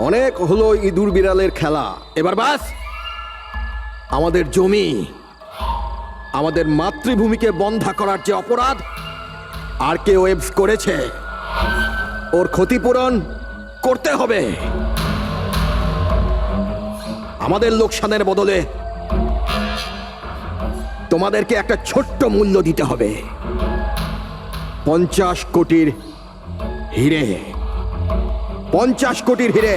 অনেক হলো ইঁদুর বিড়ালের খেলা, এবার বাস। আমাদের জমি, আমাদের মাতৃভূমিকে বন্ধা করার যে অপরাধ আরকেওয়েবস করেছে, ওর ক্ষতিপূরণ করতে হবে। আমাদের লোকসানের বদলে তোমাদেরকে একটা ছোট্ট মূল্য দিতে হবে। 50 কোটির হিরে। 50 কোটির হিরে।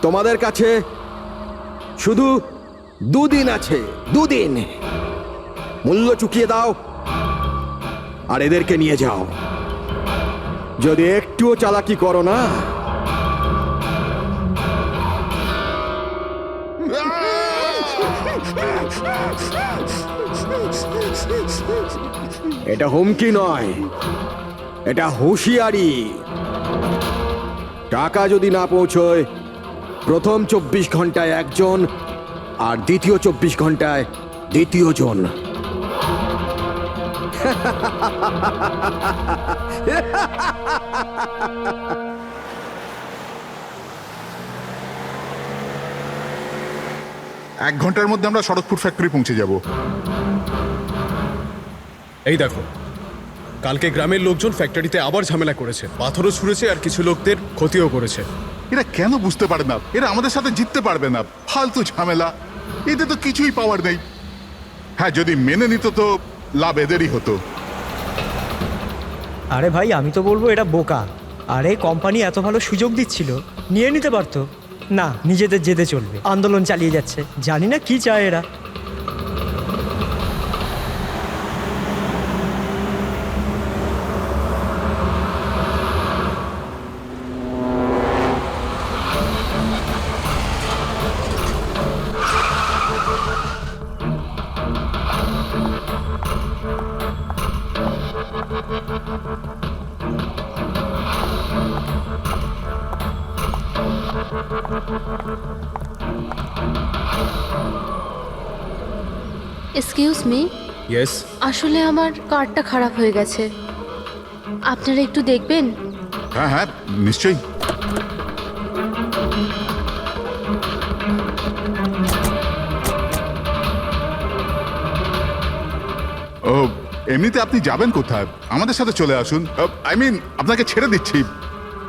তোমাদের কাছে শুধু 2 দিন আছে, 2 দিন। মূল্য চুকিয়ে দাও আর এদেরকে নিয়ে যাও। যদি একটুও চালাকি করো না, এটা হুমকি নয়, এটা হুঁশিয়ারি। টাকা যদি না পৌঁছয়, প্রথম 24 ঘন্টায় একজন আর দ্বিতীয় 24 ঘন্টায় দ্বিতীয় জন। এক ঘন্টার মধ্যে আমরা সড়কপুর ফ্যাক্টরি পৌঁছে যাব। এই দেখো, কালকে গ্রামের লোকজন ফ্যাক্টরিতে আবার ঝামেলা করেছে, পাথরও ছুঁড়েছে আর কিছু লোকদের ক্ষতিও করেছে। এরা কেন বুঝতে পারে না এরা আমাদের সাথে জিততে পারবে না? ফালতু ঝামেলা, এতে তো কিছুই পাওয়ার নেই। হ্যাঁ, যদি মেনে নিত তো লাভ এদেরই হতো। আরে ভাই, আমি তো বলবো এটা বোকা। আরে কোম্পানি এত ভালো সুযোগ দিচ্ছিল, নিয়ে নিতে পারতো। না, নিজেদের জেদে চলবে, আন্দোলন চালিয়ে যাচ্ছে। জানি না কি চায় এরা। Excuse me, yes. আসলে আমার কার্ডটা খারাপ হয়ে গেছে, আপনারা একটু দেখবেন? হ্যাঁ হ্যাঁ, নিশ্চয়ই। ও, এমনিতে আপনি যাবেন কোথায়? আমাদের সাথে চলে আসুন। আই মিন, আপনাকে ছেড়ে দিচ্ছি।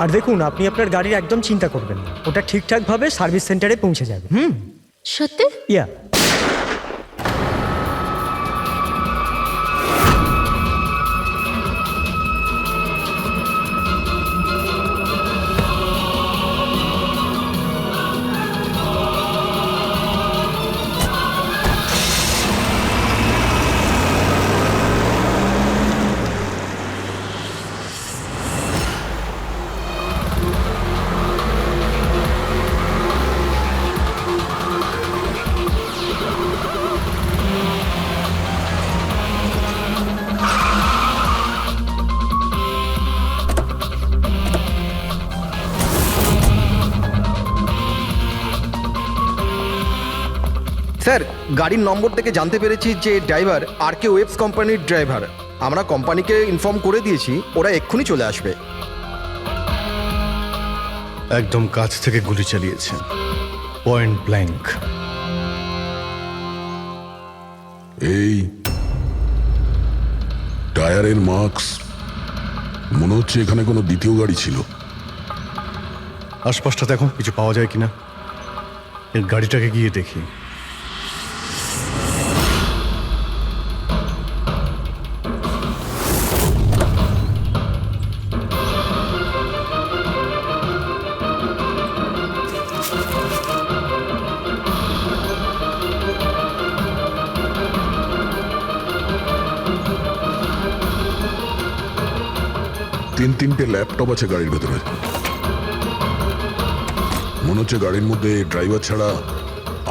আর দেখুন, আপনি আপনার গাড়ির একদম চিন্তা করবেন না, ওটা ঠিকঠাকভাবে সার্ভিস সেন্টারে পৌঁছে যাবে। সত্যি? ইয়া। স্যার, গাড়ির নম্বর থেকে জানতে পেরেছি যে ড্রাইভার আরকেওয়েবস কোম্পানির ড্রাইভার। আমরা কোম্পানিকে ইনফর্ম করে দিয়েছি, ওরা এক্ষুনি চলে আসবে। একদম কাছ থেকে গুলি চালিয়েছে, পয়েন্ট ব্ল্যাঙ্ক। এই টায়ারের মার্কস, মনে হচ্ছে এখানে কোনো দ্বিতীয় গাড়ি ছিল। আশপাশটা দেখো, কিছু পাওয়া যায় কিনা। এর গাড়িটাকে গিয়ে দেখি। তিনটে ল্যাপটপ আছে গাড়ির ভেতরে। মনে হচ্ছে গাড়ির মধ্যে ড্রাইভার ছাড়া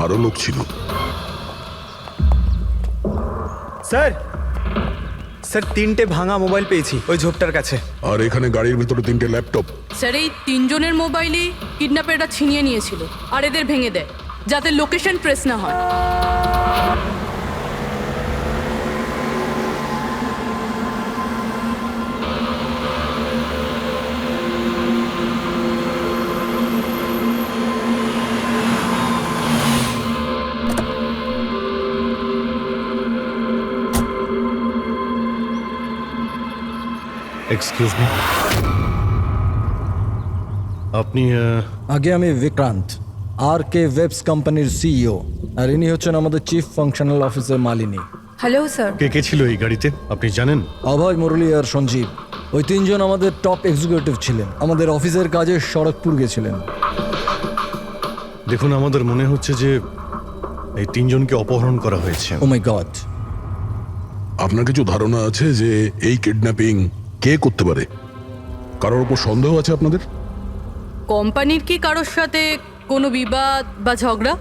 আরো লোক ছিল। স্যার, স্যার 3টে ভাঙা মোবাইল পেয়েছি ওই ঝোপটার কাছে। আর এখানে গাড়ির ভেতরে 3টে ল্যাপটপ। স্যার, এই 3 জনের মোবাইলই কিডন্যাপাররা ছিনিয়ে নিয়েছিল আর এদের ভেঙে দেয় যাতে লোকেশন ট্রেস না হয়। এক্সকিউজ মি, আপনি আগে আমি বিক্রান্ত, আর কে ওয়েবস কোম্পানির সিইও, আর ইনি হচ্ছেন আমাদের chief functional officer Malini. Hello sir. কে কে ছিল এই গাড়িতে আপনি জানেন? অভয়, মুরলী আর সঞ্জীব, ওই তিনজন আমাদের টপ এক্সিকিউটিভ ছিলেন। আমাদের অফিসের কাজে সড়কপুর গেছিলেন। দেখুন, আমাদের মনে হচ্ছে যে এই তিনজনকে অপহরণ করা হয়েছে। ও মাই গড। আপনার কিছু ধারণা আছে যে এই কিডন্যাপিং কে করতে পারে? কারোর উপর সন্দেহ আছে আপনাদের? কোম্পানির কি কারোর সাথে কোনো বিবাদ বা ঝগড়া?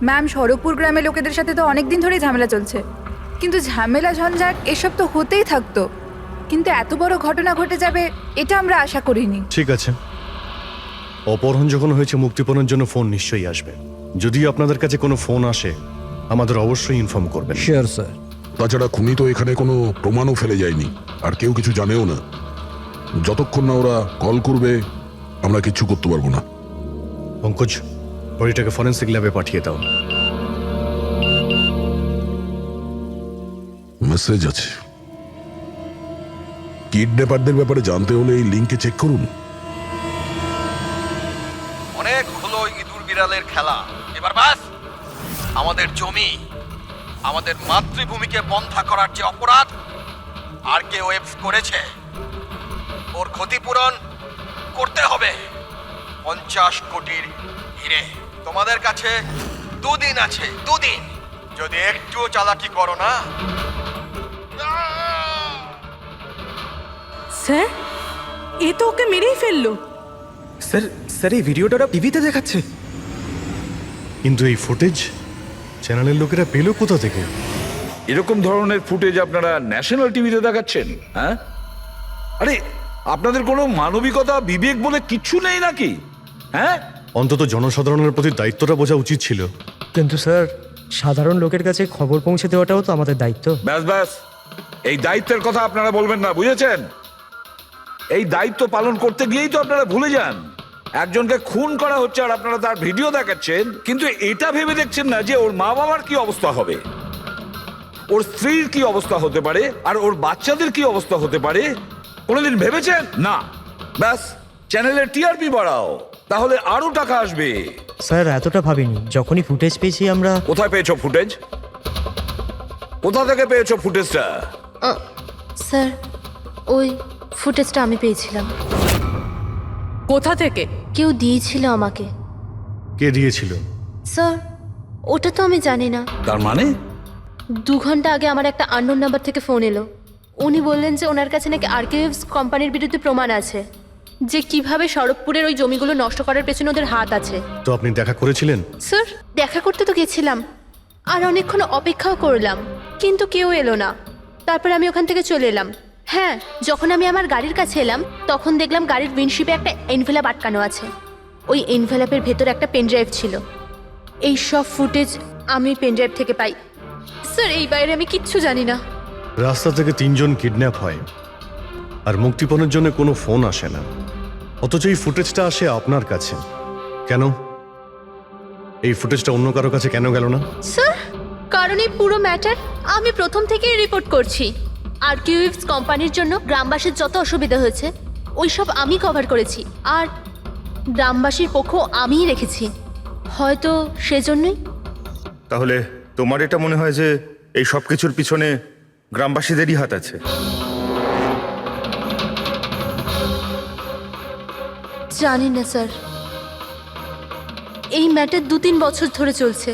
ম্যাম, সড়কপুর গ্রামের লোকেদের সাথে তো অনেক দিন ধরেই ঝামেলা চলছে, কিন্তু ঝামেলা ঝঞ্ঝাট এসব তো হতেই থাকতো, কিন্তু এত বড় ঘটনা ঘটে যাবে এটা আমরা আশা করিনি। ঠিক আছে, অপহরণ যখন হয়েছে, মুক্তিপণের জন্য ফোন নিশ্চয়ই আসবে। যদি আপনাদের কাছে কোনো ফোন আসে আমাদের অবশ্যই ইনফর্ম করবেন। Sure sir. তাছাড়া খুনি তো এখানে কোনো প্রমাণও ফেলে যায়নি, আর কেউ কিছু জানেও না। যতক্ষণ না ওরা কল করবে আমরা কিচ্ছু করতে পারবো না। পঙ্কজ, বডিটাকে ফরেন্সিক ল্যাবে পাঠিয়ে দাও। মেসেজ আছে। কিডন্যাপারদের ব্যাপারে জানতে হলে এই লিঙ্কে চেক করুন। অনেক হলো ইঁদুর বিড়ালের খেলা, এবার বাস। আমাদের জমি, আমাদের মাতৃভূমিকে বন্ধা করার যে অপরাধ আর কে ওয়েবস করেছে, ওর ক্ষতিপূরণ করতে হবে 50 কোটির হিরে। তোমাদের কাছে 2 দিন আছে, 2 দিন। যদি একটুও চালাকি করো না। স্যার, এ তো ওকে মেরেই ফেললো। স্যার স্যার এই ভিডিওটা ওরা টিভিতে দেখাচ্ছে। কিন্তু এই ফুটেজ চ্যানেলের লোকেরা পেল কোথা থেকে? এরকম ধরনের ফুটেজ আপনারা ন্যাশনাল টিভিতে দেখাচ্ছেন? হ্যাঁ, আরে আপনাদের কোনো মানবিকতা বিবেক বলে কিচ্ছু নেই নাকি? হ্যাঁ, অন্তত জনসাধারণের প্রতি দায়িত্বটা বোঝা উচিত ছিল। কিন্তু স্যার, সাধারণ লোকের কাছে খবর পৌঁছে দেওয়াটাও তো আমাদের দায়িত্ব। ব্যাস ব্যাস, এই দায়িত্বের কথা আপনারা বলবেন না, বুঝেছেন? এই দায়িত্ব পালন করতে গিয়েই তো আপনারা ভুলে যান। একজনকে খুন করা হচ্ছে আর আপনারা তার ভিডিও দেখাচ্ছেন, কিন্তু এটা ভেবে দেখছেন না যে ওর মা বাবার কি অবস্থা হবে, ওর স্ত্রীর কি অবস্থা হতে পারে, আর ওর বাচ্চাদের কি অবস্থা হতে পারে। কোনোদিন ভেবেছেন? না। ব্যাস, চ্যানেলের টিআরপি বাড়াও, তাহলে আরো টাকা আসবে। স্যার, এতটা ভাবিনি। যখনই ফুটেজ পেয়েছি আমরা। কোথায় পেয়েছো ফুটেজ? কোথা থেকে পেয়েছো ফুটেজটা? স্যার, ওই ফুটেজটা আমি পেয়েছিলাম। কোথা থেকে? কেউ দিয়েছিল আমাকে। কে দিয়েছিল? স্যার, ওটা তো আমি জানি না। তার মানে 2 ঘন্টা আগে আমার একটা আননোন নাম্বার থেকে ফোন এলো। উনি বললেন যে ওনার কাছে নাকি আরকেএভস কোম্পানির বিরুদ্ধে প্রমাণ আছে, যে কিভাবে সড়কপুরের ওই জমিগুলো নষ্ট করার পেছনে ওদের হাত আছে। তো আপনি দেখা করেছিলেন? স্যার, দেখা করতে তো গেছিলাম, আর অনেকক্ষণ অপেক্ষাও করলাম, কিন্তু কেউ এলো না। তারপর আমি ওখান থেকে চলে এলাম। হ্যাঁ, যখন আমি আমার গাড়ির কাছে এলাম তখন দেখলাম গাড়ির উইন্ডশিপে একটা এনভেলাপ আটকানো আছে। ওই এনভেলাপের ভেতর একটা পেনড্রাইভ ছিল। এই সব ফুটেজ আমি পেনড্রাইভ থেকে পাই। স্যার, এই বাইরে আমি কিচ্ছু জানি না। রাস্তা থেকে 3 জন কিডন্যাপ হয় আর মুক্তিপণের জন্য কোনো ফোন আসে না, অথচ এই ফুটেজটা আসে আপনার কাছে। কেন এই ফুটেজটা অন্য কারো কাছে কেন গেল না? স্যার, কারণ এই পুরো ম্যাটার আমি প্রথম থেকেই রিপোর্ট করছি। আরকেএভস কোম্পানির জন্য গ্রামবাসীর যত অসুবিধা হয়েছে ওই সব আমি কভার করেছি, আর গ্রামবাসীর পক্ষ আমিই রেখেছি। হয়তো সেজন্যই। তাহলে তোমার এটা মনে হয় যে এই সব কিছুর পিছনে গ্রামবাসীদেরই হাত আছে? জানি না স্যার, এই ম্যাটার 2-3 বছর ধরে চলছে।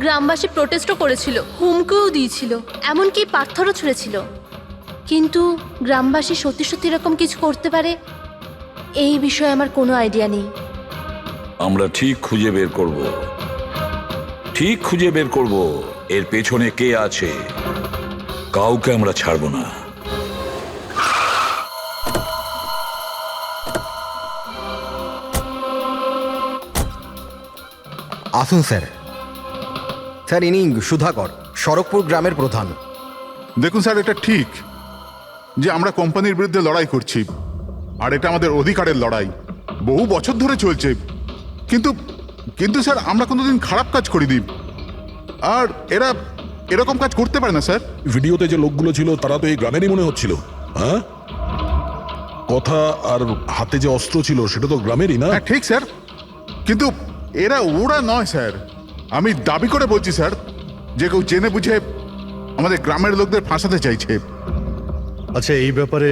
গ্রামবাসী প্রোটেস্টও করেছিল, হুমকিও দিয়েছিল, এমনকি পাথরও ছুঁড়েছিল, কিন্তু গ্রামবাসী সত্যি সত্যি এরকম কিছু করতে পারে এই বিষয়ে আমার কোনো আইডিয়া নেই। আমরা ঠিক খুঁজে বের করব, ঠিক খুঁজে বের করব এর পেছনে কে আছে। কাউকে আমরা ছাড়বো না। আসুন স্যার। স্যার, ইনি সুধাকর, সড়কপুর গ্রামের প্রধান। দেখুন স্যার, এটা ঠিক যে আমরা কোম্পানির বিরুদ্ধে লড়াই করছি, আর এটা আমাদের অধিকারের লড়াই, বহু বছর ধরে চলছে। কিন্তু কিন্তু স্যার, আমরা কোনোদিন খারাপ কাজ করিনি, আর এরা এরকম কাজ করতে পারে না স্যার। ভিডিওতে যে লোকগুলো ছিল তারা তো এই গ্রামেরই মনে হচ্ছিল। হ্যাঁ, কথা আর হাতে যে অস্ত্র ছিল সেটা তো গ্রামেরই না? হ্যাঁ ঠিক স্যার, কিন্তু ওরা নয় স্যার। আমি দাবি করে বলছি স্যার যে কেউ জেনে বুঝে আমাদের গ্রামের লোকদের ফাঁসাতে চাইছে। আচ্ছা, এই ব্যাপারে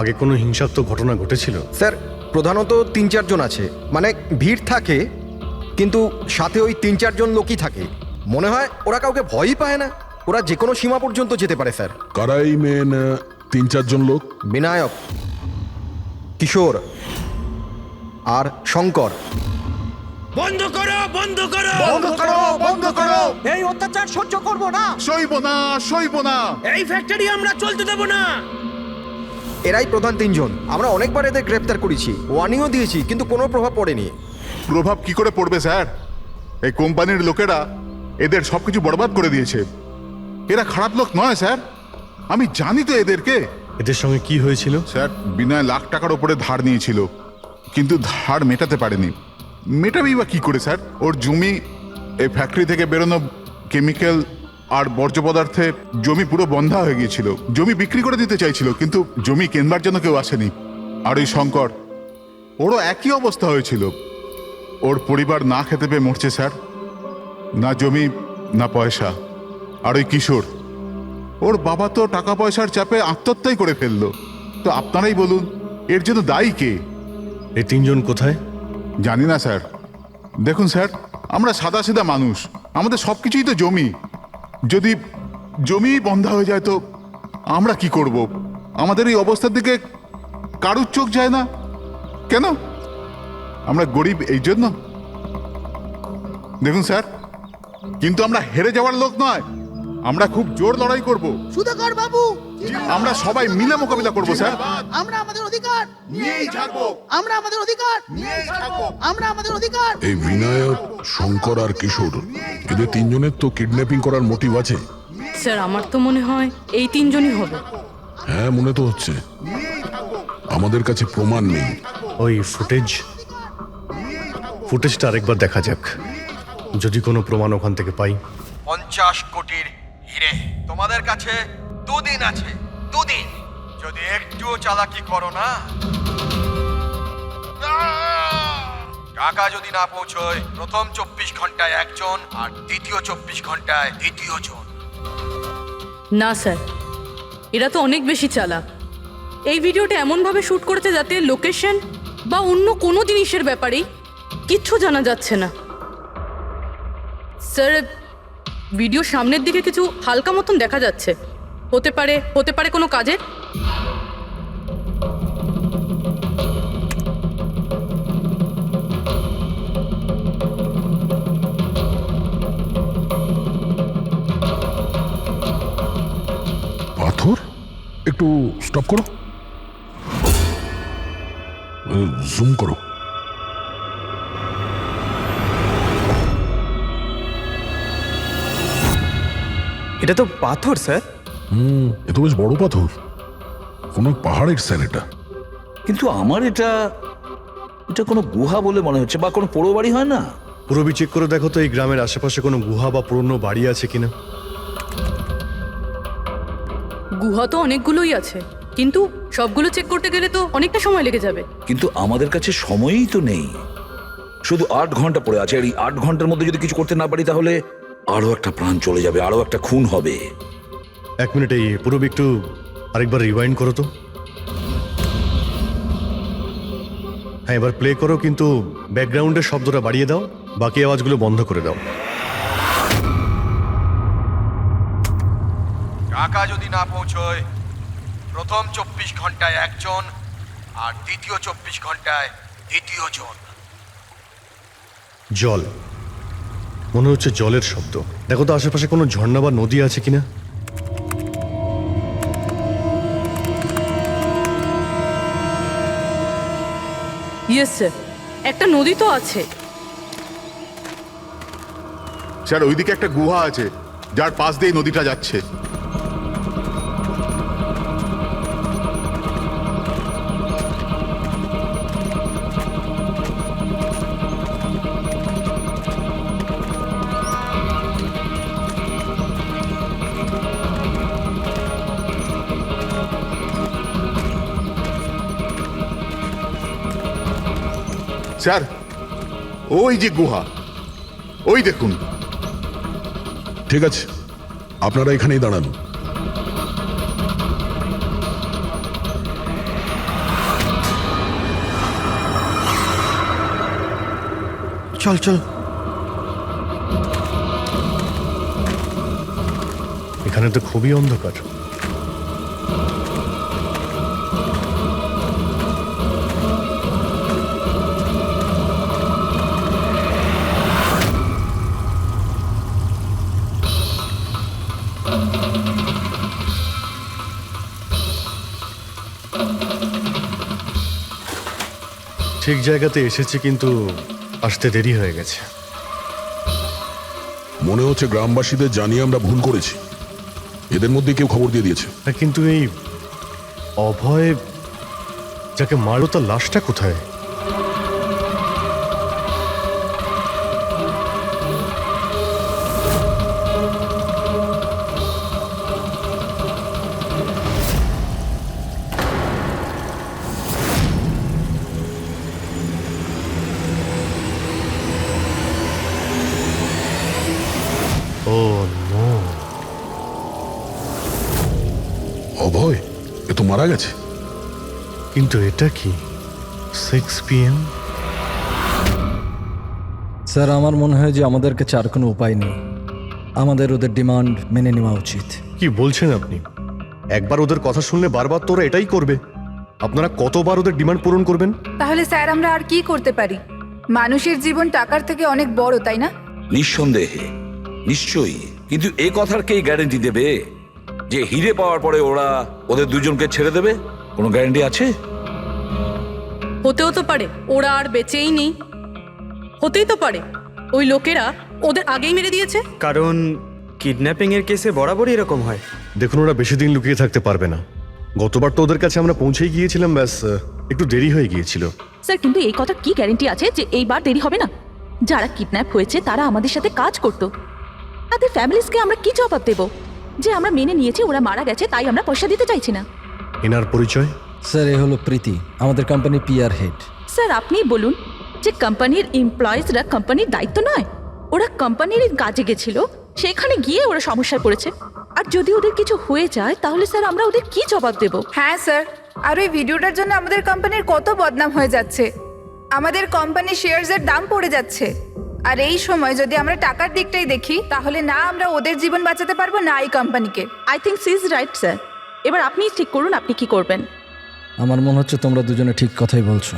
আগে কোনো হিংসাত্মক ঘটনা ঘটেছিল? স্যার প্রধানত 3-4 জন আছে, মানে ভিড় থাকে কিন্তু সাথে ওই 3-4 জন লোকই থাকে। মনে হয় ওরা কাউকে ভয়ই পায় না, ওরা যে কোনো সীমা পর্যন্ত যেতে পারে স্যার। কারাই মেন 3-4 জন লোক? বিনায়ক, কিশোর আর শঙ্কর। বন্ধ করো, বন্ধ করো, বন্ধ করো, বন্ধ করো! এই অত্যাচার সহ্য করব না, সইব না, সইব না! এই ফ্যাক্টরি আমরা চলতে দেব না। এরাই প্রধান 3 জন। আমরা অনেকবার এদের গ্রেপ্তার করেছি, ওয়ার্নিংও দিয়েছি, কিন্তু কোনো প্রভাব পড়েনি। প্রভাব কি করে পড়বে স্যার? এই কোম্পানির লোকেরা এদের সবকিছু বরবাদ করে দিয়েছে। এরা খারাপ লোক নয় স্যার, আমি জানি তো এদেরকে। এদের সঙ্গে কি হয়েছিল? স্যার, বিনয় লাখ টাকার উপরে ধার নিয়েছিল, কিন্তু ধার মেটাতে পারেনি। মেটাবেই বা কি করে স্যার? ওর জমি, এই ফ্যাক্টরি থেকে বেরোনো কেমিক্যাল আর বর্জ্য পদার্থে জমি পুরো বন্ধা হয়ে গিয়েছিল। জমি বিক্রি করে দিতে চাইছিল, কিন্তু জমি কেনবার জন্য কেউ আসেনি। আর ওই শঙ্কর, ওরও একই অবস্থা হয়েছিল। ওর পরিবার না খেতে পেয়ে মরছে স্যার, না জমি না পয়সা। আর ওই কিশোর, ওর বাবা তো টাকা পয়সার চাপে আত্মহত্যাই করে ফেললো। তো আপনারাই বলুন, এর জন্য দায়ী কে? এই 3 জন কোথায়? জানি না স্যার। দেখুন স্যার, আমরা সাদাসিধা মানুষ, আমাদের সব কিছুই তো জমি। যদি জমি বন্ধ হয়ে যায় তো আমরা কি করব? আমাদের এই অবস্থার দিকে কারুর চোখ যায় না কেন? আমরা গরিব এই জন্য? দেখুন স্যার, কিন্তু আমরা হেরে যাওয়ার লোক নয়, আমরা খুব জোর লড়াই করব। সুধাকর বাবু, আমরা সবাই মিলে মোকাবিলা করব স্যার। আমরা আমাদের অধিকার নিয়েই ছাড়বো, আমরা আমাদের অধিকার নিয়েই ছাড়বো। আমরা আমাদের অধিকার। এই বিনায়ক, শঙ্কর আর কিশোর, এদের 3 জনের তো কিডন্যাপিং করার মোটিভ আছে। স্যার আমার তো মনে হয় এই 3 জনই হবে। হ্যাঁ, মনে তো হচ্ছে। আমাদের কাছে প্রমাণ নেই। ওই ফুটেজটা আরেকবার দেখা যাক, যদি কোনো প্রমাণ ওখান থেকে পাই। 50 কোটির হিরে তোমাদের কাছে 2 দিন আছে, 2 দিন। যদি একটুও চালাকি করো না, টাকা যদি না পৌঁছয়, প্রথম 24 ঘন্টায় একজন আর দ্বিতীয় 24 ঘন্টায় দ্বিতীয় জন। না স্যার, এরা তো অনেক বেশি চালাক। এই ভিডিওটা এমনভাবে শ্যুট করেছে যাতে লোকেশন বা অন্য কোনো জিনিসের ব্যাপারেই কিচ্ছু জানা যাচ্ছে না। স্যার, ভিডিও সামনের দিকে কিছু হালকা মতন দেখা যাচ্ছে, হতে পারে কোনো কাজের। পাথর, একটু স্টপ করো, জুম করো। এটা তো পাথর স্যার। এ তো বেশ বড় পাথর, কোনো পাহাড়ের স্যার এটা। কিন্তু আমার এটা কোনো গুহা বলে মনে হচ্ছে, বা কোনো পোড়ো বাড়ি হয় না? পুরবি চেক করে দেখো তো এই গ্রামের আশেপাশে কোনো গুহা বা পুরনো বাড়ি আছে কিনা। গুহা তো অনেকগুলোই আছে, কিন্তু সবগুলো চেক করতে গেলে তো অনেকটা সময় লেগে যাবে। কিন্তু আমাদের কাছে সময়ই তো নেই, শুধু 8 ঘন্টা পড়ে আছে। আর এই 8 ঘন্টার মধ্যে যদি কিছু করতে না পারি, তাহলে আরো একটা প্রাণ চলে যাবে, আরো একটা খুন হবে। 1 মিনিট, এই পুরবি একটু আরেকবার রিওয়াইন্ড করো তো। হ্যাঁ, এবার প্লে করো, কিন্তু ব্যাকগ্রাউন্ডের শব্দটা বাড়িয়ে দাও, বাকি আওয়াজগুলো বন্ধ করে দাও। টাকা যদি না পৌঁছয়, প্রথম 24 ঘন্টায় একজন আর দ্বিতীয় 24 ঘন্টায় দ্বিতীয় জন। জল, মনে হচ্ছে জলের শব্দ। দেখো তো আশেপাশে কোনো ঝর্ণা বা নদী আছে কিনা। ইয়েস স্যার, একটা নদী তো আছে। স্যার, ওইদিকে একটা গুহা আছে, যার পাশ দিয়ে নদীটা যাচ্ছে। স্যার ওই যে গুহা, ওই দেখুন। ঠিক আছে, আপনারা এখানেই দাঁড়ান। চল চল। এখানে তো খুবই অন্ধকার। ঠিক জায়গাতে এসেছি, কিন্তু আসতে দেরি হয়ে গেছে। মনে হচ্ছে গ্রামবাসীদের জানিয়ে আমরা ভুল করেছি। এদের মধ্যে কেউ খবর দিয়ে দিয়েছে। কিন্তু এই অভয় যাকে মারলো তার লাশটা কোথায়? ও নো, অভয় এ তো মারা গেছে। কিন্তু এটা কি 6 PM? স্যার আমার মনে হয় যে আমাদের কাছে আর কোনো উপায় নেই, আমাদের ওদের ডিমান্ড মেনে নেওয়া উচিত। কি বলছেন আপনি? একবার ওদের কথা শুনলে বারবার তোরা এটাই করবে? আপনারা কতবার ওদের ডিমান্ড পূরণ করবেন? তাহলে স্যার আমরা আর কি করতে পারি? মানুষের জীবন টাকার থেকে অনেক বড়, তাই না? নিঃসন্দেহে, নিশ্চয়ই। কিন্তু এ কথার কে গ্যারেন্টি দেবে যে হিরে পাওয়ার পরে ওরা ওদের দুজনকে ছেড়ে দেবে? কোনো গ্যারেন্টি আছে? হতেও তো পারে ওরা আর বেঁচেই নেই, হতেই তো পারে ওই লোকেরা ওদের আগেই মেরে দিয়েছে। কারণ কিডন্যাপিং এর কেসে বরাবরই এরকম হয়। দেখুন, ওরা বেশি দিন লুকিয়ে থাকতে পারবে না। গতবার তো ওদের কাছে আমরা পৌঁছেই গিয়েছিলাম, ব্যাস একটু দেরি হয়ে গিয়েছিল। স্যার কিন্তু এই কথা কি গ্যারেন্টি আছে যে এইবার দেরি হবে না? যারা কিডন্যাপ হয়েছে তারা আমাদের সাথে কাজ করতো, তাদের ফ্যামিলিজকে আমরা কি জবাব দেব যে আমরা মেনে নিয়েছি ওরা মারা গেছে তাই আমরা পয়সা দিতে চাইছি না? এনার পরিচয়? স্যার এ হলো প্রীতি, আমাদের কোম্পানির পিআর হেড। স্যার আপনি বলুন যে কোম্পানির এমপ্লয়িজরা কোম্পানির দায়িত্ব নয়? ওরা কোম্পানির কাজে গেছিল, সেখানে গিয়ে ওরা সমস্যায় পড়েছে। আর যদি ওদের কিছু হয়ে যায় তাহলে স্যার আমরা ওদের কি জবাব দেব? হ্যাঁ স্যার, আর ওই ভিডিওটার জন্য আমাদের কোম্পানির কত বদনাম হয়ে যাচ্ছে, আমাদের কোম্পানির শেয়ারসের দাম পড়ে যাচ্ছে। আর এই সময় যদি আমরা টাকার দিকটাই দেখি তাহলে না আমরা ওদের জীবন বাঁচাতে পারবো না এই কোম্পানিকে। I think she is right sir. এবার আপনি ঠিক করুন আপনি কি করবেন। আমার মনে হচ্ছে তোমরা দুজনে ঠিক কথাই বলছো।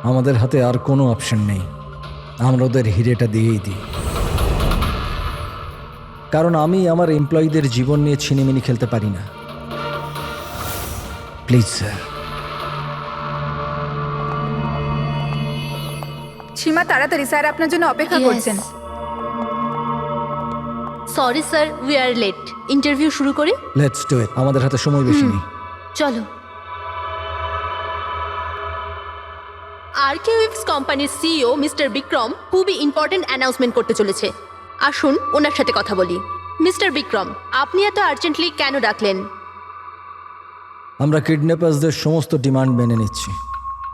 আমাদের হাতে আর কোনো অপশন নেই, আমরা ওদের হিরেটা দিয়েই দিই। কারণ আমি আমার এমপ্লয়ীদের জীবন নিয়ে ছিনিমিনি খেলতে পারি না। Please sir. সীমা তাড়াতাড়ি, স্যার আপনার জন্য অপেক্ষা করছেন। Sorry sir, we are late. Interview শুরু করি। লেটস ডু ইট, আমাদের হাতে সময় বেশি নেই। চলো। আরকেওয়েভস কোম্পানির সিইও মিস্টার বিক্রম খুবই ইম্পর্টেন্ট অ্যানাউন্সমেন্ট করতে চলেছে। আসুন ওনার সাথে কথা বলি। মিস্টার বিক্রম, আপনি এত আর্জেন্টলি কেন ডাকলেন? আমরা কিডন্যাপার্সদের সমস্ত ডিমান্ড মেনে নিচ্ছি,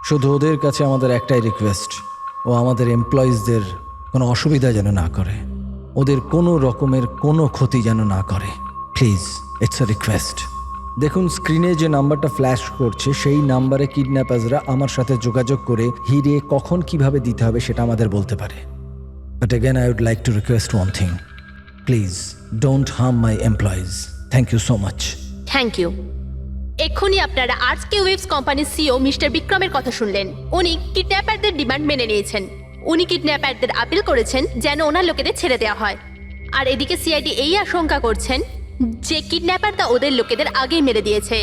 শুধু ওদের কাছে আমাদের একটাই রিকোয়েস্ট, ও আমাদের এমপ্লয়িজদের কোনো অসুবিধা যেন না করে, ওদের কোনো রকমের কোনো ক্ষতি যেন না করে। Please, it's a request. দেখুন স্ক্রিনে যে নাম্বারটা ফ্ল্যাশ করছে সেই নাম্বারে কিডন্যাপার্সরা আমার সাথে যোগাযোগ করে হিরে কখন কিভাবে দিতে হবে সেটা আমাদের বলতে পারে। But again I would like to request one thing, please don't harm my employees. Thank you so much. Thank you. এক্ষুনি আপনারা আরকেওয়েভস কোম্পানির সিইও মিস্টার বিক্রমের কথা শুনলেন। উনি কিডন্যাপারদের ডিমান্ড মেনে নিয়েছেন। উনি কিডন্যাপারদের আপিল করেছেন যেন ওনার লোকেদের ছেড়ে দেওয়া হয়। আর এদিকে সিআইডি এই আশঙ্কা করছেন যে কিডন্যাপাররা ওদের লোকেদের আগেই মেরে দিয়েছে।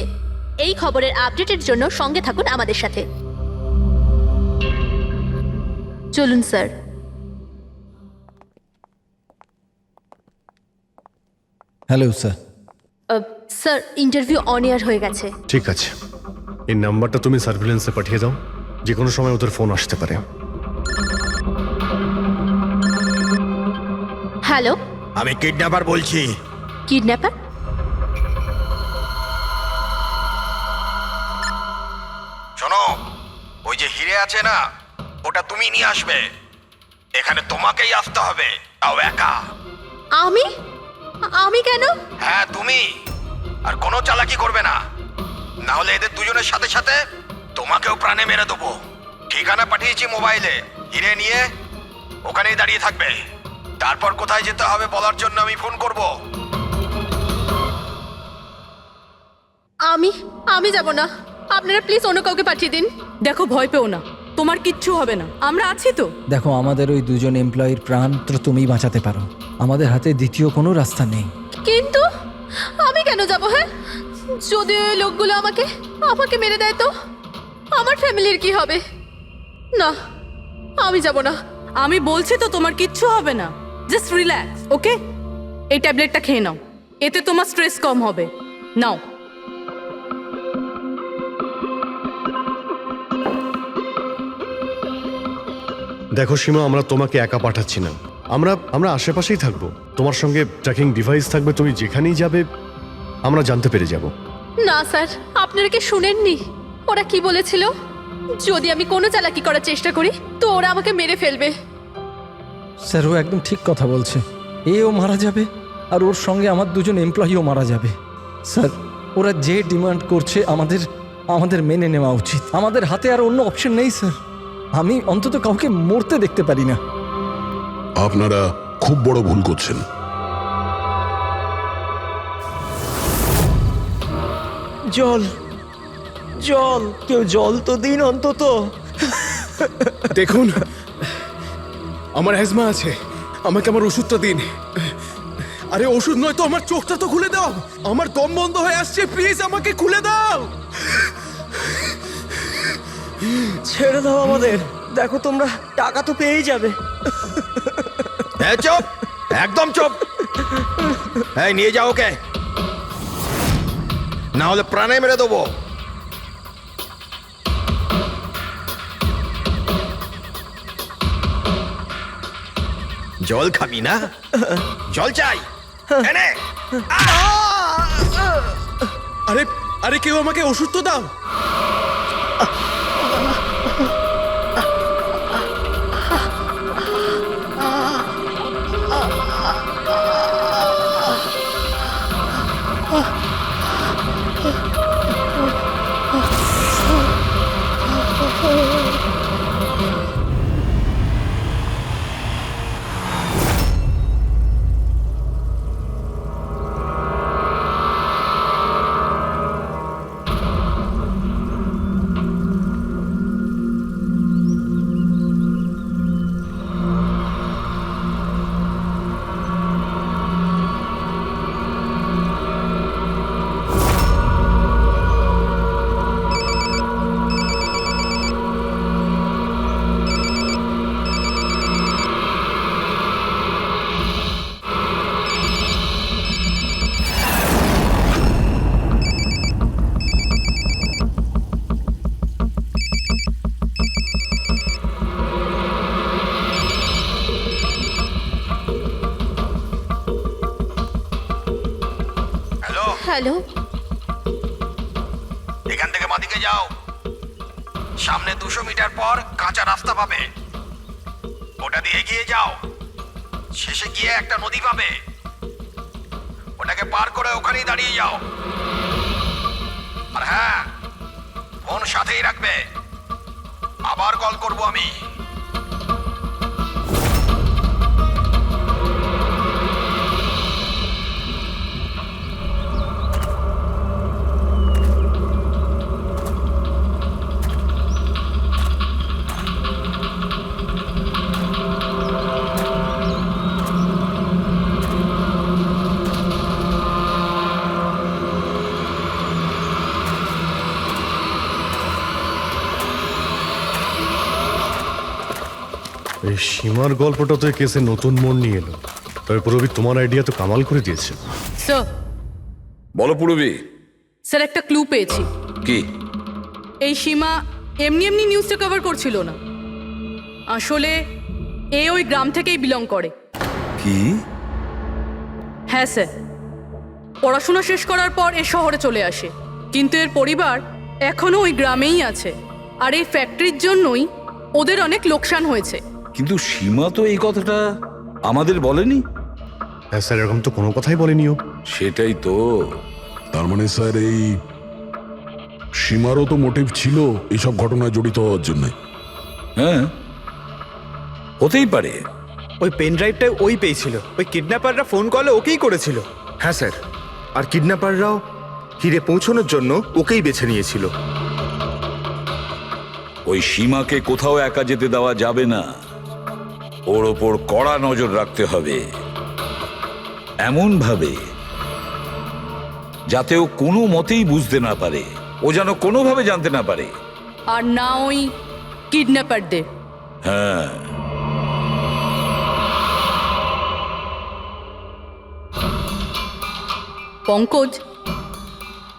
এই খবরের আপডেটের জন্য সঙ্গে থাকুন আমাদের সাথে। চলুন sir. Hello sir. Sir interview on air হয়ে গেছে। ঠিক আছে, এই নাম্বারটা তুমি সার্ভিলেন্সে পাঠিয়ে দাও, যে কোনো সময় ওদের ফোন আসতে পারে। হ্যালো, আমি কিডন্যাপার বলছি। কিডন্যাপার? শোনো, ওই যে যে হিরে আছে না, ওটা তুমি নিয়ে আসবে। এখানে তোমাকেই আসতে হবে, তাও একা। আমি আমি কেন? হ্যাঁ তুমি। আর কোনো চালাকি করবে না, না হলে এদের দুজনের সাথে সাথে তোমাকেও প্রাণে মেরে দেবো। ঠিকানা পাঠিয়েছি মোবাইলে, হিরে নিয়ে ওখানেই দাঁড়িয়ে থাকবে। তারপর কোথায় যেতে হবে বলার জন্য আমি ফোন করব। আমি যাব না, আপনারা প্লিজ অন্য কাউকে পাঠিয়ে দিন। দেখো, ভয় পেও না, তোমার কিচ্ছু হবে না, আমরা আছি তো। দেখো, আমাদের ওই দুজন এমপ্লয়ির প্রাণ তো তুমিই বাঁচাতে পারো। আমাদের হাতে দ্বিতীয় কোনো রাস্তা নেই। কিন্তু আমি কেন যাব? হ্যাঁ, যদি ওই লোকগুলো আমাকে মেরে দেয় তো আমার ফ্যামিলির কি হবে? না, আমি যাব না। আমি বলছি তো তোমার কিচ্ছু হবে না, জাস্ট রিল্যাক্স, ওকে? এই ট্যাবলেটটা খেয়ে নাও, এতে তোমার স্ট্রেস কম হবে। নাও। দেখো সীমা, আমরা তোমাকে একা পাঠাচ্ছি না। আমরা আশেপাশেই থাকবো, তোমার সঙ্গে ট্র্যাকিং ডিভাইস থাকবে, তুমি যেখানেই যাবে আমরা জানতে পেরে যাব। না স্যার, আপনারা কি শুনেননি ওরা কি বলেছিল? যদি আমি কোনো চালাকি করার চেষ্টা করি তো ওরা আমাকে মেরে ফেলবে। স্যার, ও একদম ঠিক কথা বলছে। এও মারা যাবে আর ওর সঙ্গে আমার দুজন এমপ্লয়িও মারা যাবে। স্যার, ওরা যে ডিমান্ড করছে আমাদের মেনে নেওয়া উচিত। আমাদের হাতে আর অন্য অপশন নেই স্যার। আমি অন্তত কাউকে মরতে দেখতে পারি না। আপনারা খুব বড় ভুল করছেন। জল জল, কেউ জল তো দিন অন্তত। দেখুন, আমার অ্যাজমা আছে, আমাকে আমার ওষুধটা দিন। আরে ওষুধ নয় তো, আমার চোখটা তো খুলে দাও, আমার দম বন্ধ হয়ে আসছে, প্লিজ আমাকে খুলে দাও। ছেড়ে দাও আমাদের, দেখো তোমরা টাকা তো পেয়েই যাবে। চুপ, একদম চুপ। এই নিয়ে যাও ওকে, না হলে প্রাণে মেরে দেবো। জল খাবি না? জল চাই, এনে। আরে আরে কেউ আমাকে ওষুধ তো দাও। হ্যালো, এখান থেকে বাঁদিকে যাও, সামনে 200 মিটার পর কাঁচা রাস্তা পাবে, ওটা দিয়ে এগিয়ে যাও। শেষে গিয়ে একটা নদী পাবে, ওটাকে পার করে ওখানেই দাঁড়িয়ে যাও। আর হ্যাঁ, ফোন সাথেই রাখবে, আবার কল করব আমি। এই সীমার গল্পটা তো এই কেসে নতুন মোড় নিয়ে এলো। তবে পুরবি, তোমার আইডিয়া তো কামাল করে দিয়েছে। স্যার, বলো পুরবি। স্যার, একটা ক্লু পেয়েছি। কি? এই সীমা এমনি এমনি নিউজটা কভার করছিল না, আসলে এ ওই গ্রাম থেকেই বিলং করে। কি? হ্যাঁ স্যার, পড়াশোনা শেষ করার পর এ শহরে চলে আসে, কিন্তু এর পরিবার এখনো ওই গ্রামেই আছে। আর এই ফ্যাক্টরির জন্যই ওদের অনেক লোকসান হয়েছে। কিন্তু সীমা তো এই কথাটা আমাদের বলেনি। হ্যাঁ স্যার, এরকম তো কোনো কথাই বলেনি ও। সেটাই তো। তার মানে স্যার এই সীমারও তো মোটিভ ছিল এইসব ঘটনায় জড়িত হওয়ার জন্য। হ্যাঁ, হতেই পারে। ওই পেন ড্রাইভটাই ওই পেয়েছিল, ওই কিডন্যাপাররা ফোন কলে ওকেই করেছিল। হ্যাঁ স্যার, আর কিডন্যাপাররাও হিরে পৌঁছানোর জন্য ওকেই বেছে নিয়েছিল। ওই সীমাকে কোথাও একা যেতে দেওয়া যাবে না, ওর ওপর কড়া নজর রাখতে হবে, এমন ভাবে যাতে ও কোনো মতেই বুঝতে না পারে, ও যেন কোনোভাবে জানতে না পারে। আর না ওই কিডন্যাপারদের। হ্যাঁ, পঙ্কজ,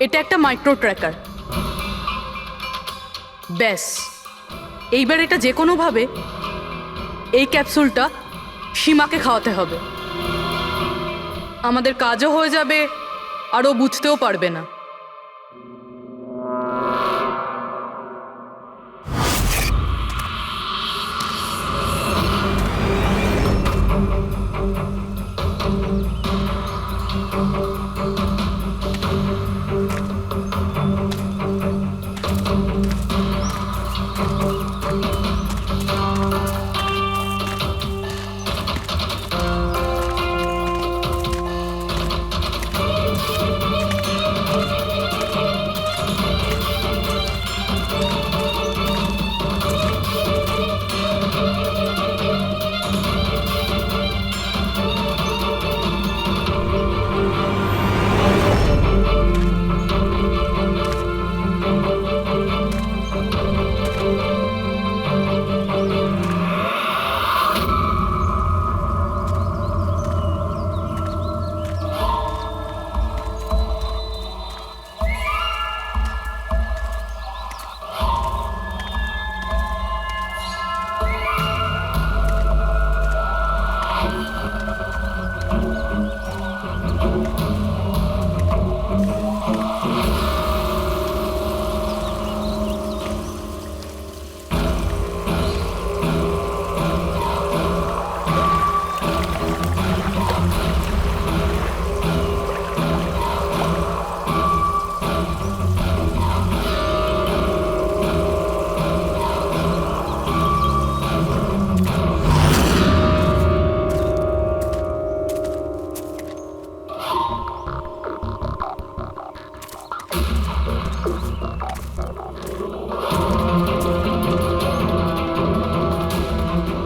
এটা একটা মাইক্রো ট্র্যাকার। ব্যাস, এইবার এটা যে কোনোভাবে এই ক্যাপসুলটা সীমাকে খাওয়াতে হবে। আমাদের কাজও হয়ে যাবে, আর ও বুঝতেও পারবে না।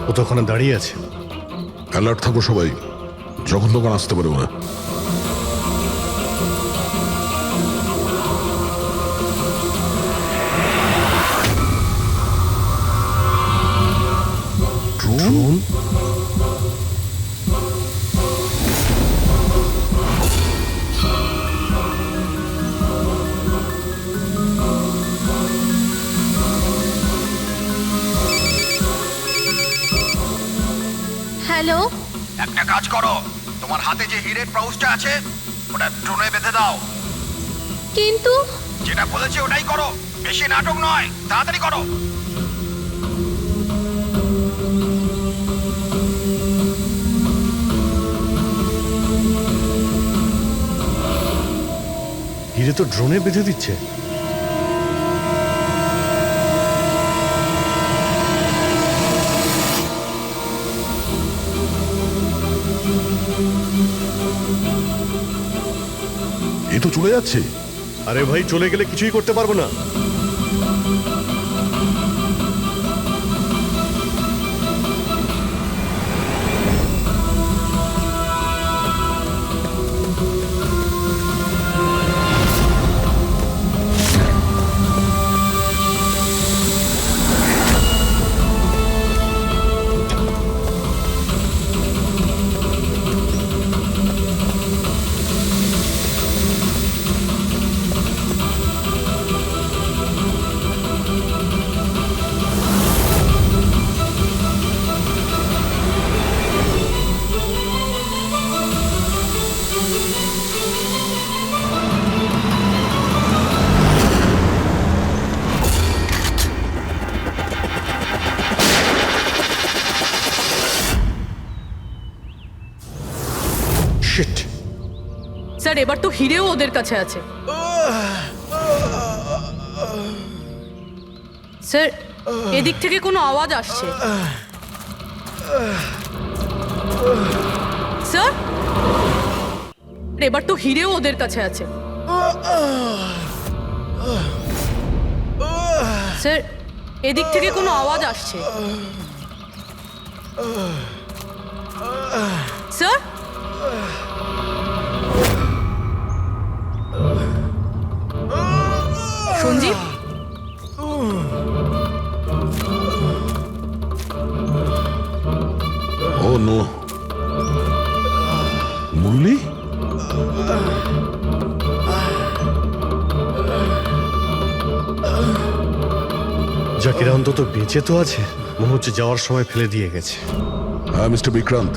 ও তো ওখানে দাঁড়িয়ে আছে। অ্যালার্ট থাকো সবাই, যখন তখন আসতে পারে ওরা। ড্রোন? হ্যালো, একটা কাজ করো, তোমার হাতে যে হিরের পাউচটা আছে ওটা ড্রোনে বেঁধে দাও। কিন্তু যেটা বলেছি ওটাই করো, বেশি নাটক নয়, তাড়াতাড়ি করো। হিরে তো ড্রোনে বেঁধে দিচ্ছে। এ তো চলে যাচ্ছে। আরে ভাই, চলে গেলে কিছুই করতে পারবো না। এবার তো হিরেও ওদের কাছে আছে। স্যার, এদিক থেকে কোনো আওয়াজ আসছে। স্যার, এবার তো হিরেও ওদের কাছে আছে। স্যার, এদিক থেকে কোনো আওয়াজ আসছে। স্যার, সঞ্জীব, ও নো, মুরলি? জাকিরা অন্তত বেঁচে তো আছে, মনে হচ্ছে যাওয়ার সময় ফেলে দিয়ে গেছে। হ্যাঁ মিস্টার বিক্রান্ত,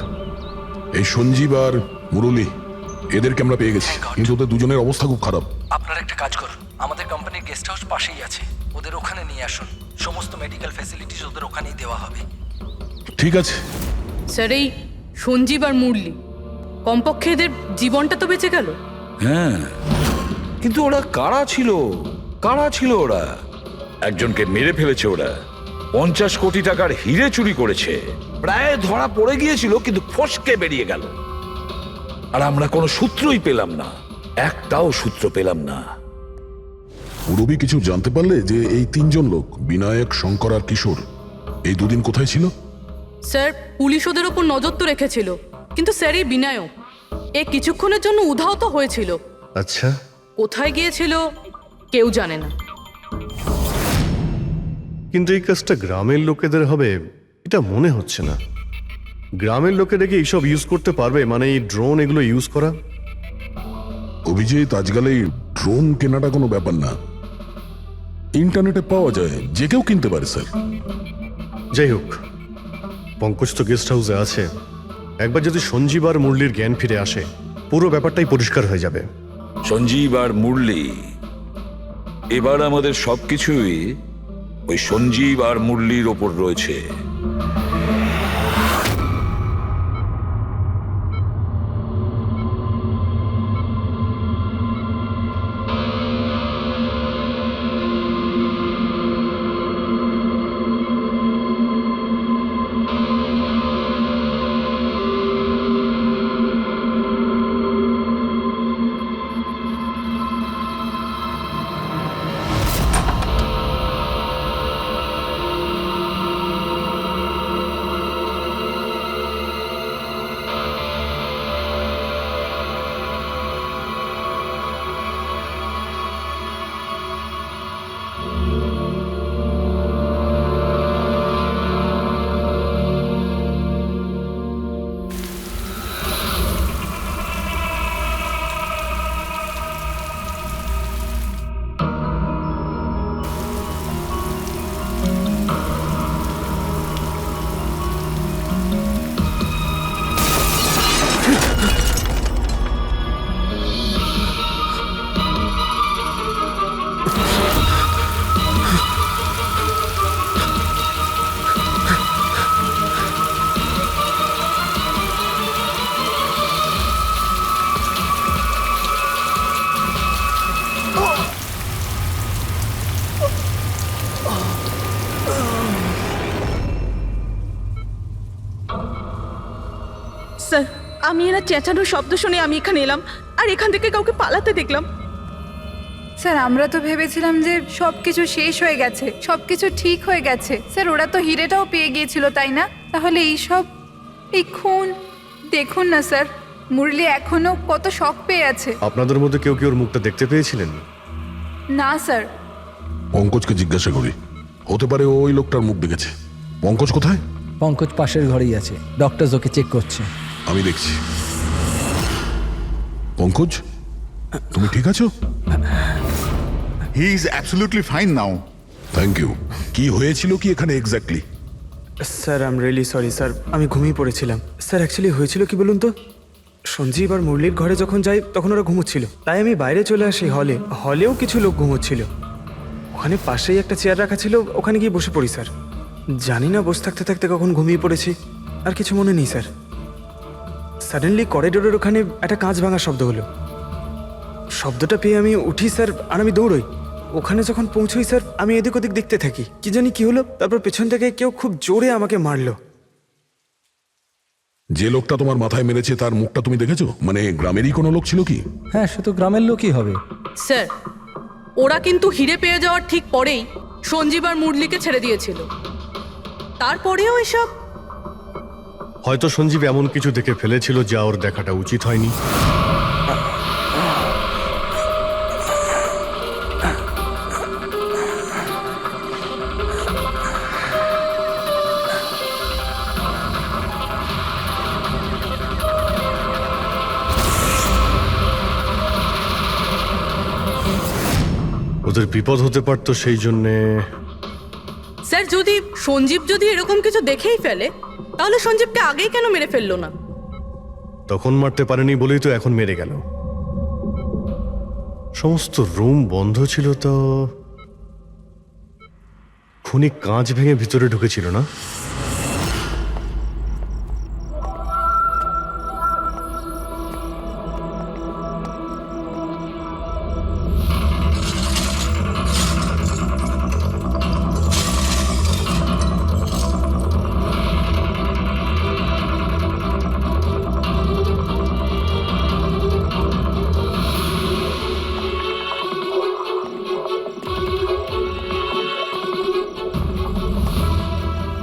এই সঞ্জীব আর মুরলি এদেরকে আমরা পেয়ে গেছি, কিন্তু ওদের দুজনের অবস্থা খুব খারাপ। আপনারা একটা কাজ করুন, আমাদের কোম্পানির গেস্ট হাউস পাশেই আছে, ওদের ওখানে নিয়ে আসুন। সমস্ত মেডিকেল ফ্যাসিলিটিস ওদের ওখানেই দেওয়া হবে। ঠিক আছে। স্যার, এই সঞ্জীব আর মুরলি, কমপক্ষে এদের জীবনটা তো বেঁচে গেল। হ্যাঁ, কিন্তু ওরা কারা ছিল? কারা ছিল ওরা? একজনকে মেরে ফেলেছে ওরা, 50 কোটি টাকার হিরে চুরি করেছে, প্রায় ধরা পড়ে গিয়েছিল কিন্তু ফসকে বেরিয়ে গেল। আর আমরা কোনো সূত্রই পেলাম না, একটাও সূত্র পেলাম না। মুরবি কিছু জানতে পারলে যে এই তিনজন লোক, বিনায়ক, শঙ্কর আর কিশোর, এই দুদিন কোথায় ছিল? স্যার, পুলিশ ওদের ওপর নজর তো রেখেছিল, কিন্তু স্যার এই বিনায়ক এ কিছুক্ষণের জন্য উধাও তো হয়েছিল। আচ্ছা, কোথায় গিয়েছিল কেউ জানে না। কিন্তু এই কাজটা গ্রামের লোকেদের হবে এটা মনে হচ্ছে না। গ্রামের লোকেরা কি এইসব ইউজ করতে পারবে, মানে এই ড্রোন এগুলো ইউজ করা? অভিজিৎ, আজকাল এই ড্রোন কেনাটা কোনো ব্যাপার না, ইন্টারনেটে পাওয়া যায়, যে কেউ কিনতে পারে স্যার। যাই হোক, পঙ্কজ তো গেস্ট হাউসে আছে, একবার যদি সঞ্জীব আর মুরলির জ্ঞান ফিরে আসে পুরো ব্যাপারটাই পরিষ্কার হয়ে যাবে। সঞ্জীব আর মুরলি, এবার আমাদের সবকিছুই ওই সঞ্জীব আর মুরলির ওপর রয়েছে। স্যার, আমি এরা চেঁচানোর শব্দ শুনে আমি এখানে এলাম, আর এখান থেকে কাউকে পালাতে দেখলাম। স্যার, আমরা তো ভেবেছিলাম যে সব কিছু শেষ হয়ে গেছে, সব কিছু ঠিক হয়ে গেছে। স্যার, ওরা তো হিরেটাও পেয়ে গিয়েছিল, তাই না? তাহলে এই সব, এই খুন, দেখুন না স্যার, মুরলি এখনো কত শক পেয়ে আছে। আপনাদের মধ্যে কেউ কি ওর মুখটা দেখতে পেয়েছিলেন? না স্যার। পঙ্কজকে জিজ্ঞাসা করি, হতে পারে ও ওই লোকটার মুখ দেখেছে। পঙ্কজ কোথায়? পঙ্কজ পাশের ঘরেই আছে, ডক্টর ওকে চেক করছে। আমি দেখছি। পঙ্কজ, তুমি ঠিক আছো? He is absolutely fine now. Thank you. কি হয়েছিল কি এখানে exactly? Sir, I am really sorry sir, আমি ঘুমিয়ে পড়েছিলাম। স্যার, অ্যাকচুয়ালি হয়েছিল কি বলুন তো, সঞ্জীব আর মুরলির ঘরে যখন যাই তখন ওরা ঘুমোচ্ছিল, তাই আমি বাইরে চলে আসি হলেও কিছু লোক ঘুমোচ্ছিল। ওখানে পাশেই একটা চেয়ার রাখা ছিল, ওখানে গিয়ে বসে পড়ি স্যার। জানি না বসে থাকতে থাকতে কখন ঘুমিয়ে পড়েছি, আর কিছু মনে নেই স্যার। সাডেনলি করিডোরের ওখানে একটা কাঁচ ভাঙার শব্দ হলো, শব্দটা পেয়ে আমি উঠি স্যার, আর আমি দৌড়ই। ওখানে যখন পৌঁছই স্যার, আমি এদিক ওদিক দেখতে থাকি, কি জানি কি হলো। তারপর পেছন থেকে কেউ খুব জোরে আমাকে মারলো। যে লোকটা তোমার মাথায় মেরেছে তার মুখটা তুমি দেখেছো? মানে গ্রামেরই কোনো লোক ছিল কি? হ্যাঁ, সে তো গ্রামের লোকই হবে। স্যার, ওরা কিন্তু হিরে পেয়ে যাওয়ার ঠিক পরেই সঞ্জীব আর মুরলিকে ছেড়ে দিয়েছিল। তারপরেও এসব। হয়তো সঞ্জীব এমন কিছু দেখে ফেলেছিল যা ওর দেখাটা উচিত হয়নি। ওদের বিপদ হতে পারতো, সেই জন্যে। স্যার, সঞ্জীব যদি এরকম কিছু দেখেই ফেলে, তাহলে সঞ্জীবকে আগেই কেন মেরে ফেললো না? তখন মারতে পারেনি বলেই তো এখন মেরে গেল। সমস্ত রুম বন্ধ ছিল, তো খুনি কাঁচ ভেঙে ভিতরে ঢুকেছিল না?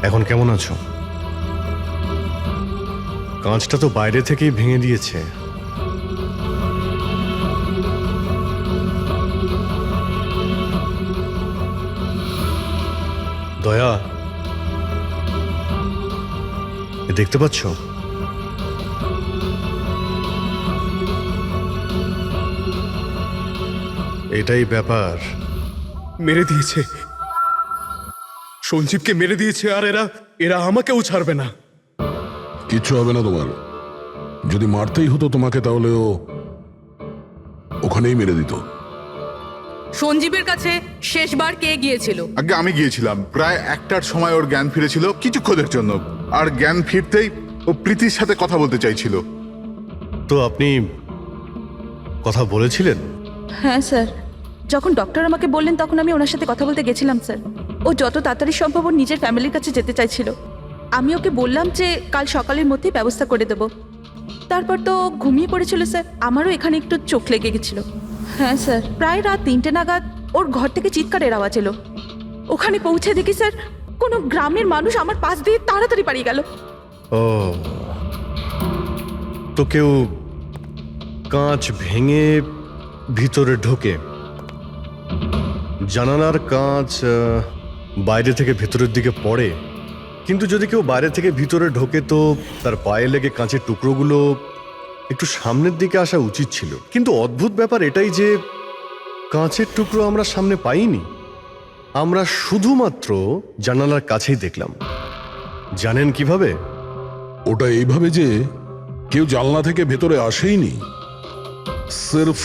এখন কেমন আছো? কাঁচটা তো বাইরে থেকেই ভেঙে দিয়েছে। দয়া, এ দেখতে পাচ্ছ? এটাই ব্যাপার। মেরে দিয়েছে, সঞ্জীবকে মেরে দিয়েছে, আর এরা আমাকেও ছাড়বে না। কিচ্ছু হবে না তোমার। যদি মারতেই হতো তোমাকে, তাহলে ও ওখানেই মেরে দিত। সঞ্জীবের কাছে শেষবার কে গিয়েছিল? আগে আমি গিয়েছিলাম, প্রায় 1টার সময় ওর জ্ঞান ফিরেছিল কিছুক্ষণের জন্য, আর জ্ঞান ফিরতেই ও প্রীতির সাথে কথা বলতে চাইছিল। তো আপনি কথা বলেছিলেন? হ্যাঁ স্যার, যখন ডক্টর আমাকে বললেন তখন আমি ওনার সাথে কথা বলতে গেছিলাম স্যার। ও যত তাড়াতাড়ি সম্ভব ওর নিজের ফ্যামিলির কাছে যেতে চাইছিল। আমি ওকে বললাম যে কাল সকালের মধ্যেই ব্যবস্থা করে দেবো। তারপর তো ও ঘুমিয়ে পড়েছিল স্যার। আমারও এখানে একটু চোখ লেগে গেছিল। হ্যাঁ স্যার, প্রায় রাত 3টে নাগাদ ওর ঘর থেকে চিৎকারের আওয়াজ এলো। ওখানে পৌঁছে দেখি স্যার, কোনো গ্রামের মানুষ আমার পাশ দিয়ে তাড়াতাড়ি পালিয়ে গেল। ও, তো কেউ কাঁচ ভেঙে ভিতরে ঢোকে? জানালার কাঁচ বাইরে থেকে ভেতরের দিকে পড়ে, কিন্তু যদি কেউ বাইরে থেকে ভিতরে ঢোকে তো তার পায়ে লেগে কাঁচের টুকরোগুলো একটু সামনের দিকে আসা উচিত ছিল। কিন্তু অদ্ভুত ব্যাপার এটাই যে কাঁচের টুকরো আমরা সামনে পাইনি, আমরা শুধুমাত্র জানালার কাছেই দেখলাম। জানেন কিভাবে? ওটা এইভাবে যে কেউ জানলা থেকে ভেতরে আসেইনি, সির্ফ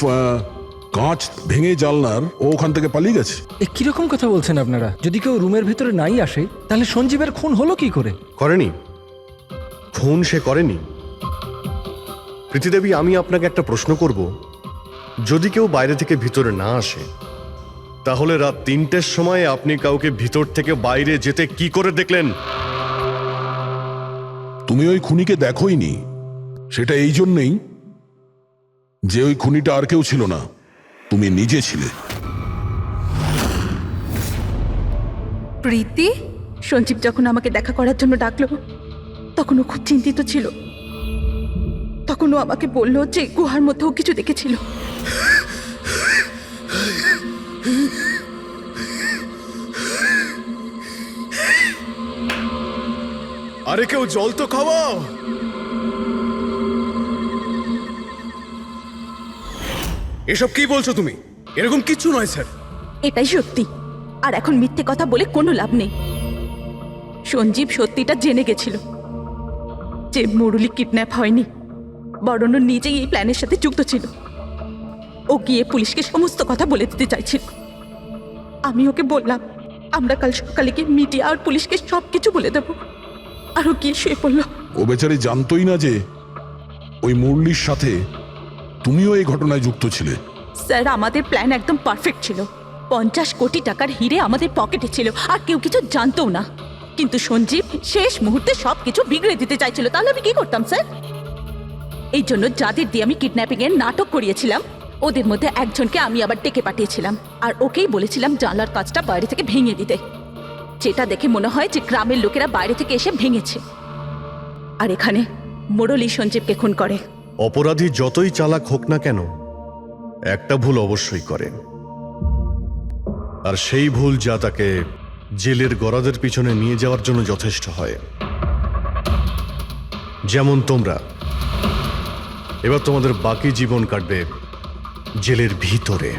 কাঁচ ভেঙে জানলার ও ওখান থেকে পালিয়ে গেছে। এ কিরকম কথা বলছেন আপনারা? যদি কেউ রুমের ভেতরে নাই আসে, তাহলে সঞ্জীবের খুন হলো কি করে? করেনি, খুন সে করেনি। প্রীতিদেবী, আমি আপনাকে একটা প্রশ্ন করব। যদি কেউ বাইরে থেকে ভিতরে না আসে, তাহলে রাত 3টের সময় আপনি কাউকে ভিতর থেকে বাইরে যেতে কি করে দেখলেন? তুমি ওই খুনিকে দেখোইনি, সেটা এই জন্যেই যে ওই খুনিটা আর কেউ ছিল না, তুমি নিজে ছিলে। প্রীতি? সঞ্জীব যখন আমাকে দেখা করার জন্য ডাকলো, তখন ও খুব চিন্তিত ছিল। তখন ও আমাকে বলল যে গুহার মধ্যেও কিছু দেখেছিল। আরে কেউ জল তো খাওয়াও। এসব কি বলছো তুমি? এরকম কিছু নয় স্যার। এটাই সত্যি, আর এখন মিথ্যে কথা বলে কোনো লাভ নেই। সঞ্জীব সত্যিটা জেনে গেছিল যে মুরলি কিডন্যাপ হয়নি, বরং ও নিজেই এই প্ল্যানের সাথে যুক্ত ছিল। ও গিয়ে পুলিশকে সমস্ত কথা বলে দিতে চাইছিল। আমি ওকে বললাম আমরা কাল সকালে গিয়ে মিডিয়া আর পুলিশকে সব কিছু বলে দেবো, আর ও গিয়ে শুয়ে পড়ল। ও বেচারি জানতোই না যে ওই মুরলির সাথে তুমিও এই ঘটনায় যুক্ত ছিলে। স্যার আমাদের প্ল্যান একদম পারফেক্ট ছিল। 50 কোটি টাকার হিরে আমাদের পকেটে ছিল আর কেউ কিছু জানতও না, কিন্তু সঞ্জীব শেষ মুহূর্তে সব কিছু বিগড়ে দিতে চাইছিল। তাহলে আমি কি করতাম স্যার? এই জন্য যাদের দিয়ে আমি কিডন্যাপিং এর নাটক করিয়েছিলাম ওদের মধ্যে একজনকে আমি আবার ডেকে পাঠিয়েছিলাম আর ওকেই বলেছিলাম জানলার কাজটা বাইরে থেকে ভেঙে দিতে, যেটা দেখে মনে হয় যে গ্রামের লোকেরা বাইরে থেকে এসে ভেঙেছে। আর এখানে মুরলী সঞ্জীবকে খুন করে। অপরাধী যতই চালাক হোক না কেন একটা ভুল অবশ্যই করে, আর সেই ভুল যা তাকে জেলের গরাদের পিছনে নিয়ে যাওয়ার জন্য যথেষ্ট হয়। যেমন তোমরা এবার তোমাদের বাকি জীবন কাটবে জেলের ভিতরে।